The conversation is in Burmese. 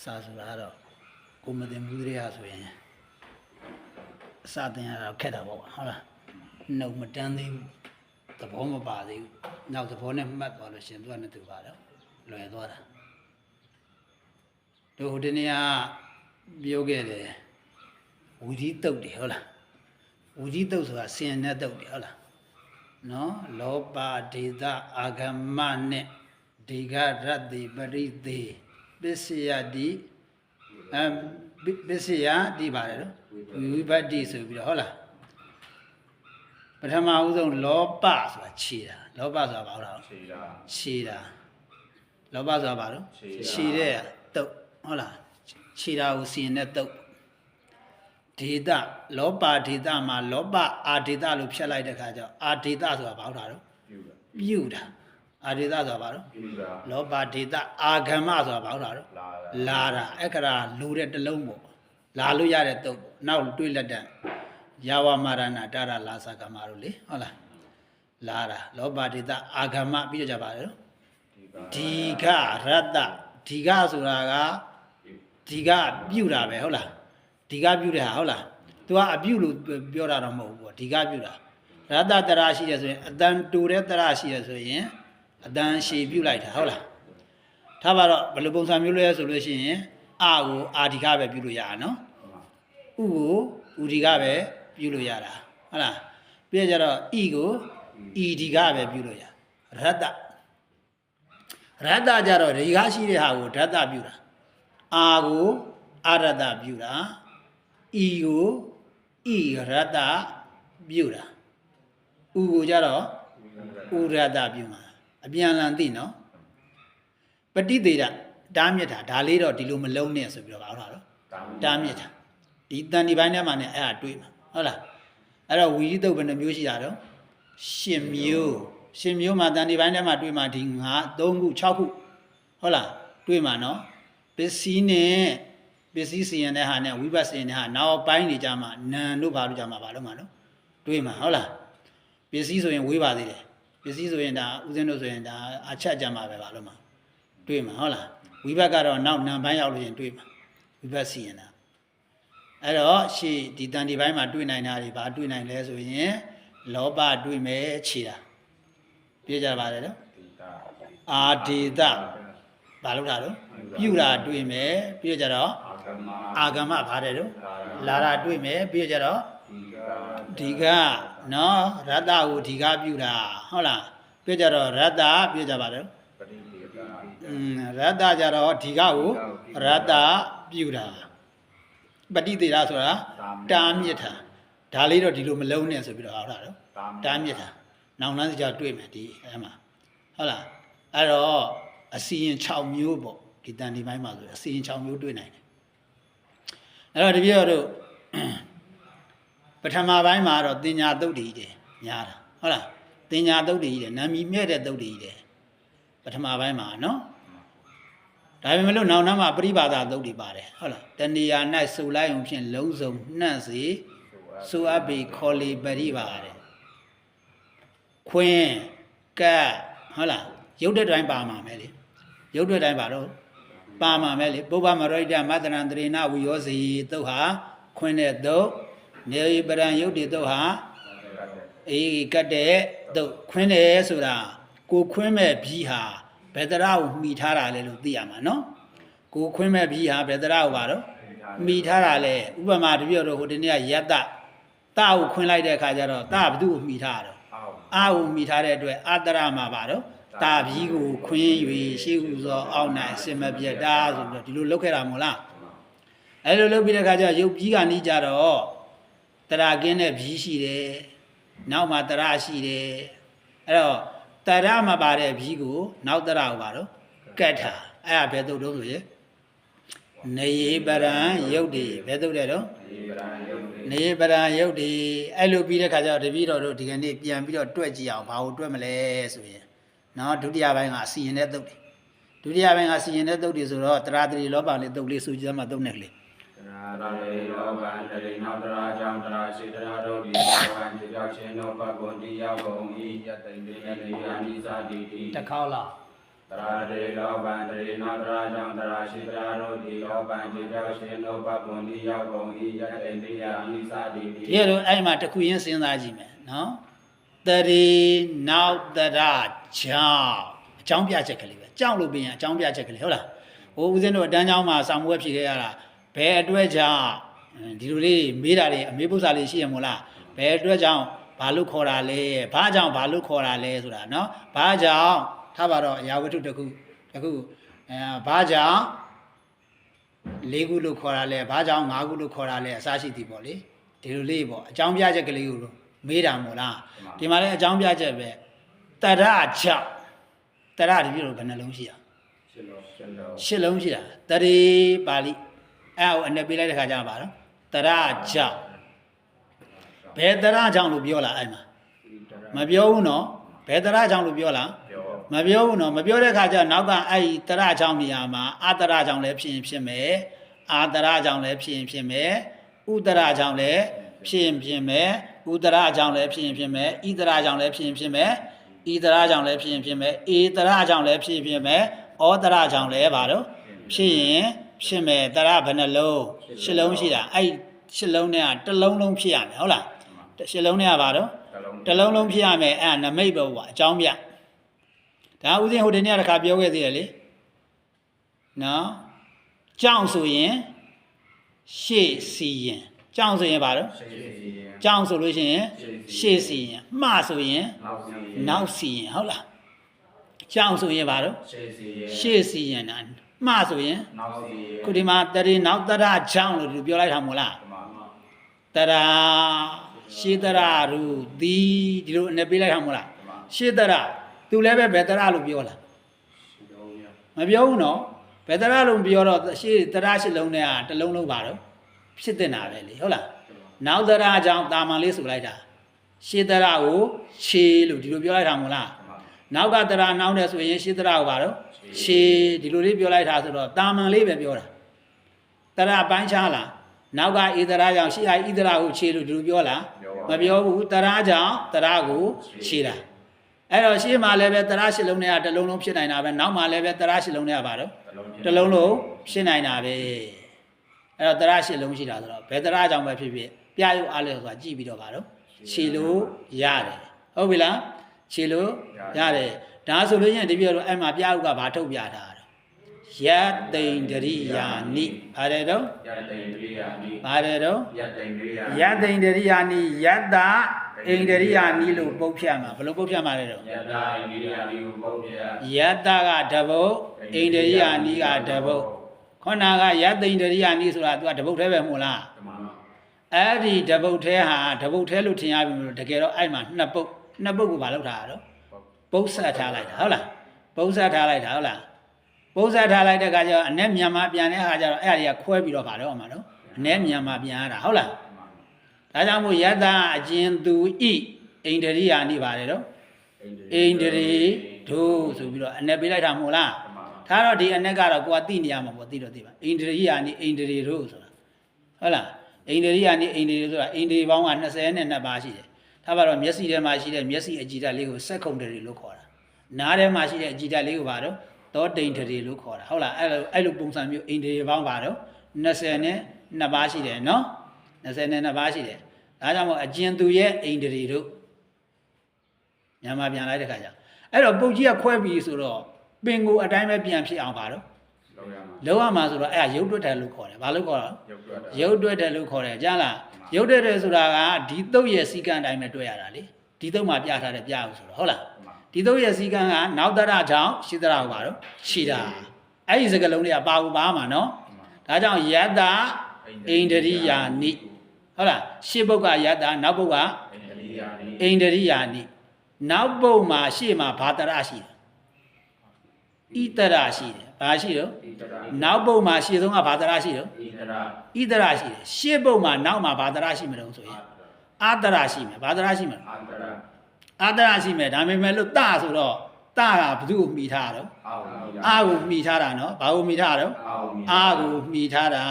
စာဆိုတာတော့ကိုမတင်ဘူးတွေကဆိုရင်အစာတင်ရတာခက်တာပေါ့ဟုတ်လားနှုတ်မတန်းသေးဘူးသဘောမပါသေးဘူးနောက်သဘောနဲ့မှတ်သွားလို့ရှင်သူကနဲ့သူပါတော့လွယ်သွားတာတို့ဟိုဒီနေ့ကပြောခဲ့တယ်ဝီကြီးတုတ်တယ်ဟုတ်လားဝီကြီးတုတ်ဆိုတာစင်နဲ့တုတ်တယ်ဟုတ်လားနော်လောဘဒေသအာဂမနဲ့ဒေဂရတ္တိပရိသေပစ္စယတိပစ္စယတိပါတယ်နော်ဝိပတ္တိဆိုပြီးတော့ဟုတ်လားပထမဦးဆုံးလောဘဆိုတာခြေတာလောဘဆိုတာဘာလို့ခြေတာလောဘဆိုတာဘာလို့ခြေတဲ့တုတ်ဟုတ်လားခြေတာကိုစီရင်တဲ့တုတ်ဒေသလောဘဒေသမှာလောဘအာဒေသလို့ဖြတ်လိုက်တဲ့ခါကျတော့အာဒေသဆိုတာဘာလို့တာတော့ပြုတာအာဒေသဆိုတာဘာလို့လောဘဒေသအာဂမဆိုတာဘာလို့တာတော့လာတာအဲ့ကရာလူတဲ့တလုံးပေါ့လာလို့ရတဲ့တုတ်နောက်တွေးလက်တဲ့ယာဝမာရဏတာရလာသကမတို့လေဟုတ်လားလာတာလောဘဒေသအာဂမပြီးတော့ကြပါလေဒီဃရတ္တဒီဃဆိုတာကဒီဃပြုတာပဲဟုတ်လားဒီဃပြုတဲ့ဟာဟုတ်လားသူကအပြုလို့ပြောတာတော့မဟုတ်ဘူးပေါ့ဒီဃပြုတာရတ္တတရာရှိတယ်ဆိုရင်အတန်တူတဲ့တရာရှိတယ်ဆိုရင်အတန်ရှည်ပြုလိုက်တာဟုတ်လားထားပါတော့ဘယ်လိုပုံစံမျိုးလဲဆိုလို့ရှိရင်အာကိုအာဒီဃပဲပြုလို့ရတာနော်ဥကိုဥဒီဃပဲပြုလို့ရတာဟုတ်လားပြီးကြတော့ဤကိုဤဒီဃပဲပြုလို့ရရတ္တရတ္တကြတော့ဒီဃရှိတဲ့ဟာကိုဓာတ္တပြုတာအာကိုအာရတ္တပြုတာဤကိုဤရတ္တပြုတာဥကိုကြတော့ဥရတ္တပြုမှာအပြန်လန်သိနော်ပฏิသေရတားမြစ်တာဒါလေးတော့ဒီလိုမလုံးနဲ့ဆိုပြီးတော့ဘာလို့တားမြစ်တာဒီတန်ဒီပိုင်းထဲမှာ ਨੇ အဲ့ဒါတွေးမှာဟုတ်လားအဲ့တော့ဝီရိတုတ်ဘယ်နှမျိုးရှိတာတော့10မျိုးမှာတန်ဒီပိုင်းထဲမှာတွေးမှာဒီ9 3ခု6ခုဟုတ်လားတွေးမှာနော်ပစ္စည်းနဲ့ပစ္စည်းစီရင်တဲ့ဟာနဲ့ဝိပတ်စီရင်တဲ့ဟာနောက်ပိုင်းနေကြမှာနံတို့ဘာလို့ကြမှာဘာလို့မှာနော်တွေးမှာဟုတ်လားပစ္စည်းဆိုရင်ဝေးပါသေးတယ်ပစ္စည်းဆိုရင်ဒါဥစဉ်တို့ဆိုရင်ဒါအချက်ကြမှာပဲဘာလို့မှာတွေးမှာဟုတ်လားဝိပတ်ကတော့နောက်နံပိုင်းရောက်လို့ရင်တွေးမှာဝိပတ်စီရင်တာအဲ့တော့ရှေ့ဒီတန်ဒီပိုင်းမှာတွေးနိုင်တာတွေဘာတွေးနိုင်လဲဆိုရင်လောဘတွေးမယ်ခြေတာပြေးကြပါလေနော်အာဒေသဘာလို့တာတော့ပြုတာတွေးမယ်ပြေးကြတော့အာဂမပါတယ်တော့လာတာတွေးမယ်ပြေးကြတော့ဒီကနော်ရတ္တကိုဒီကပြုတာဟုတ်လားပြေးကြတော့ရတ္တပြေးကြပါလေရတ္တကြတော့ဒီကကိုရတ္တပြုတာပฏิသေရဆိုတာတားမြစ်တာဒါလေးတော့ဒီလိုမလုံးနဲ့ဆိုပြီးတော့ဟောတာတော့တားမြစ်တာနောင်နှမ်းစကြတွေ့မယ်ဒီအဲ့မှာဟုတ်လားအဲ့တော့အစီရင်6မျိုးပေါ့ဒီတန်ဒီပိုင်းမှာဆိုအစီရင်6မျိုးတွေ့နိုင်တယ်အဲ့တော့တပြည့်တော့ပထမပိုင်းမှာတော့တင်ညာသုတ်တည်တယ်ညားတာဟုတ်လားတင်ညာသုတ်တည်တယ်နာမီမြဲတဲ့သုတ်တည်တယ်ပထမပိုင်းမှာနော်ဒါပေမဲ့လို့နောက်နှမ်းမှာပရိပါဒသုတ်တွေပါတယ်ဟုတ်လားတဏှာ၌စူလိုက်အောင်ဖြင့်လုံးစုံနှံ့စေစူအပ်ပြီးခေါ်လေပရိပါတယ်ခွင်းကတ်ဟုတ်လားရုပ်တဲ့တိုင်းပါမှာမယ်လေရုပ်တဲ့တိုင်းပါတော့ပါမှာမယ်လေပုဗ္ဗမရောိတမတ္တရံတရေနဝိယောစီသုတ်ဟာခွင်းတဲ့သုတ်နေပရံရုပ်တွေသုတ်ဟာအေးကတ်တဲ့သုတ်ခွင်းတယ်ဆိုတာကိုခွင်းမဲ့ပြီးဟာဘယ်တရာကိုမှီထားတာလဲလို့သိရမှာနော်ကိုခွင်းမဲ့ပြီးဟာဘယ်တရာကိုပါတော့မှီထားတာလဲဥပမာတပြည့်တော့ဟိုဒီနေ့ကယတ္တတာကိုခွင်းလိုက်တဲ့အခါကျတော့တာဘသူ့ကိုမှီထားတာတော့အာကိုမှီထားတဲ့အတွက်အာတရမှာပါတော့တာပြီးကိုခွင်း၍ရှေးဥသောအောက်၌အစင်မပြတ်တာဆိုပြီးတော့ဒီလိုလုပ်ခဲ့တာမို့လားအဲ့လိုလုပ်ပြီးတဲ့အခါကျရုပ်ပြီးကနီးကြတော့တရာကင်းတဲ့ပြီးရှိတယ်နောက်မှာတရာရှိတယ်အဲ့တော့တရမပါတဲ့ဘီကိုနောက်တရကိုပါတော့ကတ်တာအဲ့ဒါဘယ်သုတ်တုံးဆိုရင်နေပရံယုတ်တိဘယ်သုတ်တဲ့တော့နေပရံယုတ်တိအဲ့လိုပြီးတဲ့ခါကျတော့တပည့်တော်တို့ဒီကနေ့ပြန်ပြီးတော့တွက်ကြည့်အောင်ဘာကိုတွက်မလဲဆိုရင်နော်ဒုတိယပိုင်းကအစီရင်တဲ့သုတ်တွေဒုတိယပိုင်းကအစီရင်တဲ့သုတ်တွေဆိုတော့တရာတရီလောဘလေးသုတ်လေးဆိုကြမ်းမှသုတ်နဲ့ကလေးရာရေလောကတရိနောတရာကြောင့်တရာရှိတရာတို့ဒီဘဝဒီရောက်ခြင်းတို့ပကွန်ဒီရောက်ကုန်ဤယတိန်တေနေယာနိသာတိတိတခေါက်လား တရာတေလောဘံတရေနောတရာကြောင့်တရာရှိတရာတို့ဒီလောဘံဒီကြောင့်ရှင်လောဘပွန်ဒီရောက်ကုန်ဤယတ္တိန္ဒိယမိစာတိတိဒီလိုအဲ့မှာတစ်ခုရင်းစဉ်းစားကြည့်မယ်နော်တရေနောက်တရာကြောင့်အကြောင်းပြချက်ကလေးပဲကြောင့်လို့ပြင်ရင်အကြောင်းပြချက်ကလေးဟုတ်လားဟိုဦးဇင်းတို့အတန်းကျောင်းမှာစာမိုးဝဲဖြေခဲ့ရတာဘယ်အတွက်ကြောင့်ဒီလိုလေးမေးတာတွေအမေးပု္ပ္ပစာလေးရှိရမို့လားဘယ်အတွက်ကြောင့်ဘာလို့ခေါ်တာလဲဘာကြောင့်ဘာလို့ခေါ်တာလဲဆိုတာနော်ဘာကြောင့်ထားပါတော့အရာဝတ္ထုတစ်ခုဘာကြောင့်၄ခုလို့ခေါ်တာလဲဘာကြောင့်၅ခုလို့ခေါ်တာလဲအစရှိသည်ပေါ့လေဒီလိုလေးပေါ့အကြောင်းပြချက်ကလေးကိုမေးတာမို့လားဒီမှာလည်းအကြောင်းပြချက်ပဲတရကြောင့်တရဒီလိုဘယ်နှလုံးရှိရရှစ်လုံးရှိတာတရေပါဠိအဲ့ဟိုအနေပေးလိုက်တဲ့ခါကျတော့ပါတော့တရကြောင့်ဘယ်တရကြောင့်လို့ပြောလားအဲ့မှာမပြောဘူးနော်ဘယ်တရကြောင့်လို့ပြောလားမပြောဘူးနော်မပြောတဲ့ခါကျနောက်ကအဲ့ဒီတရကြောင့်နေရာမှာအတရကြောင့်လည်းဖြစ်မယ်အာတရကြောင့်လည်းဖြစ်မယ်ဥတရကြောင့်လည်းဖြစ်မယ်ဥတရကြောင့်လည်းဖြစ်မယ်ဣတရကြောင့်လည်းဖြစ်မယ်ဣတရကြောင့်လည်းဖြစ်မယ်ဧတရကြောင့်လည်းဖြစ်မယ်ဩတရကြောင့်လည်းပါတော့ဖြစ်ရင်ဖြစ်မယ်တရဘယ်နှလုံးရှစ်လုံးရှိတာအဲ့ရှစ်လုံးနဲ့တစ်လုံးလုံးဖြစ်ရမယ်ဟုတ်လားရှစ်လုံးနဲ့ပါတော့တစ်လုံးလုံးဖြစ်ရမယ်အဲ့နမိတ်ပဲကွာအကြောင်းပြဒါဥစဉ်ဟိုဒီနေ့တစ်ခါပြောခဲ့သေးတယ်လေနော်ကြောင့်ဆိုရင်ရှေ့စီရင်ကြောင့်ဆိုရင်ပါတော့ကြောင့်ဆိုလို့ရှိရင်ရှေ့စီရင်မှဆိုရင်နောက်စီရင်ဟုတ်လားကြောင့်ဆိုရင်ပါတော့ရှေ့စီရင်နာမှဆိုရင်ခုဒီမှာတရေနောက်တရကြောင့်လို့သူပြောလိုက်တာမို့လားတရာရှေ့တရရူဒီလိုအနေပေးလိုက်တာမို့လားရှေ့တရသူလည်းပဲဘယ်တရလို့ပြောလားမပြောဘူးနော်ဘယ်တရလို့ပြောတော့ရှေ့တရရှစ်လုံးနဲ့ကတစ်လုံးလုံးပါတော့ဖြစ်တင်တာပဲလေဟုတ်လားနောက်တရကြောင့်တာမန်လေးဆိုလိုက်တာရှေ့တရကိုခြေလို့ဒီလိုပြောလိုက်တာမို့လားနောက်ကတရနောက်တယ်ဆိုရင်ရှေ့တရကိုပါတော့ခြေဒီလိုလေးပြောလိုက်တာဆိုတော့တာမန်လေးပဲပြောတာတရပိုင်းခြားလားနောက်ကဧတရကြောင့်ရှေ့ဟာဣတရကိုခြေလို့ဒီလိုပြောလားမပြောဘူးတရကြောင့်တရကိုခြေတာအဲ့တော့ရှေ့မှာလည်းပဲတရရှစ်လုံးနဲ့ကတစ်လုံးလုံးဖြစ်နိုင်တာပဲနောက်မှာလည်းပဲတရရှစ်လုံးနဲ့ကပါတော့တစ်လုံးလုံးဖြစ်နိုင်တာပဲအဲ့တော့တရရှစ်လုံးရှိတာဆိုတော့ဘယ်တရကြောင့်ပဲဖြစ်ဖြစ်ပြရုပ်အားလဲဆိုတာကြည့်ပြီးတော့ပါတော့ခြေလို့ရတယ်ဟုတ်ပြီလားခြေလို့ရတယ်ဒါဆိုလို့ရင်ဒီပြောတော့အဲ့မှာပြရုပ်ကဘာထုတ်ပြတာယတ္တိန္ဒရိယာနိပါတယ်တော့ယတ္တိန္ဒရိယာနိပါတယ်တော့ယတ္တိန္ဒရိယာယတ္တိန္ဒရိယာနိယတ္တဣန္ဒရိယာနိလို့ပုတ်ဖြတ်မှာဘယ်လိုပုတ်ဖြတ်မှာလဲတော့ယတ္တဣန္ဒရိယာနိကိုပုတ်ဖြတ်ယတ္တကတပုတ်ဣန္ဒရိယာနိကတပုတ်ခေါဏကယတ္တိန္ဒရိယာနိဆိုတာ तू ကတပုတ်သေးပဲမဟုတ်လားအဲ့ဒီတပုတ်သေးဟာတပုတ်သေးလို့ထင်ရပြီမလို့တကယ်တော့အဲ့မှာနှစ်ပုတ်ကိုမလုပ်တာတော့ပုတ်ဆက်ထားလိုက်တာဟုတ်လားပုတ်ဆက်ထားလိုက်တာဟုတ်လားပုံစံထားလိုက်တဲ့အခါကျတော့အ내မြန်မာပြန်တဲ့အခါကျတော့အဲ့အရာတွေကခွဲပြီးတော့ပါတော့မှာနော်အ내မြန်မာပြန်ရတာဟုတ်လားဒါကြောင့်မို့ယတ္တအကျဉ်သူဣဣန္ဒရိယာနိပါတယ်တော့ဣန္ဒရိဒုဆိုပြီးတော့အ내ပေးလိုက်တာမဟုတ်လားဒါတော့ဒီအ내ကတော့ကိုကသိနေရမှာပေါ့သိတော့သိပါဣန္ဒရိယာနိဣန္ဒရိဒုဆိုတာဟုတ်လားဣန္ဒရိယာနိဣန္ဒရိဆိုတာဣန္ဒရိပေါင်းက22ပါးရှိတယ်ဒါပါတော့မျက်စိထဲမှာရှိတဲ့မျက်စိအကြည်ဓာတ်လေးကိုစက္ခုံတရီလို့ခေါ်တာနားထဲမှာရှိတဲ့အကြည်ဓာတ်လေးကိုပါတော့သောတိန်တရေလို့ခေါ်တာဟုတ်လားအဲ့လိုပုံစံမျိုးအိန္ဒြေပေါင်းပါတော့22ပါးရှိတယ်နော်22ပါးရှိတယ်ဒါကြောင့်မို့အကျဉ်သူရဲ့အိန္ဒြေတို့မြန်မာပြန်လိုက်တဲ့ခါကျအဲ့တော့ပုတ်ကြီးကခွဲပြီးဆိုတော့ပင်ကိုအတိုင်းပဲပြန်ဖြစ်အောင်ပါတော့လောက်ရမှာဆိုတော့အဲ့ဒါရုပ်တွက်တယ်လို့ခေါ်တယ်ဘာလို့ခေါ်တာရုပ်တွက်တယ်လို့ခေါ်တယ်ကြားလားရုပ်တွက်တယ်ဆိုတာကဒီတုတ်ရဲ့စီကံအတိုင်းပဲတွက်ရတာလေဒီတုတ်မှာပြထားတယ်ပြအောင်ဆိုတော့ဟုတ်လားဒီတော့ရဲ့စီကံကနောက်တရကြောင့်ရှိတရကိုပါတော့ခြိတာအဲ့ဒီစကလုံးတွေကပါဘူးပါမှာနော်ဒါကြောင့်ယတ္တဣန္ဒရိယာနိဟုတ်လားရှေ့ဘုတ်ကယတ္တနောက်ဘုတ်ကဣန္ဒရိယာနိနောက်ဘုတ်မှာရှေ့မှာဘာတရရှိတယ်ဣတရရှိတယ်ဘာရှိတော့နောက်ဘုတ်မှာရှေ့ဆုံးကဘာတရရှိတော့ဣတရရှိတယ်ရှေ့ဘုတ်မှာနောက်မှာဘာတရရှိမလို့ဆိုရင်အာတရရှိမယ်ဘာတရရှိမလဲအာတရရှိမယ်ဒါပေမဲ့လို့တဆိုတော့တကဘသူ့ကိုမှီထားတော့အာကိုမှီထားတာနော်ဘာကိုမှီထားတော့အာကိုမှီထားတာ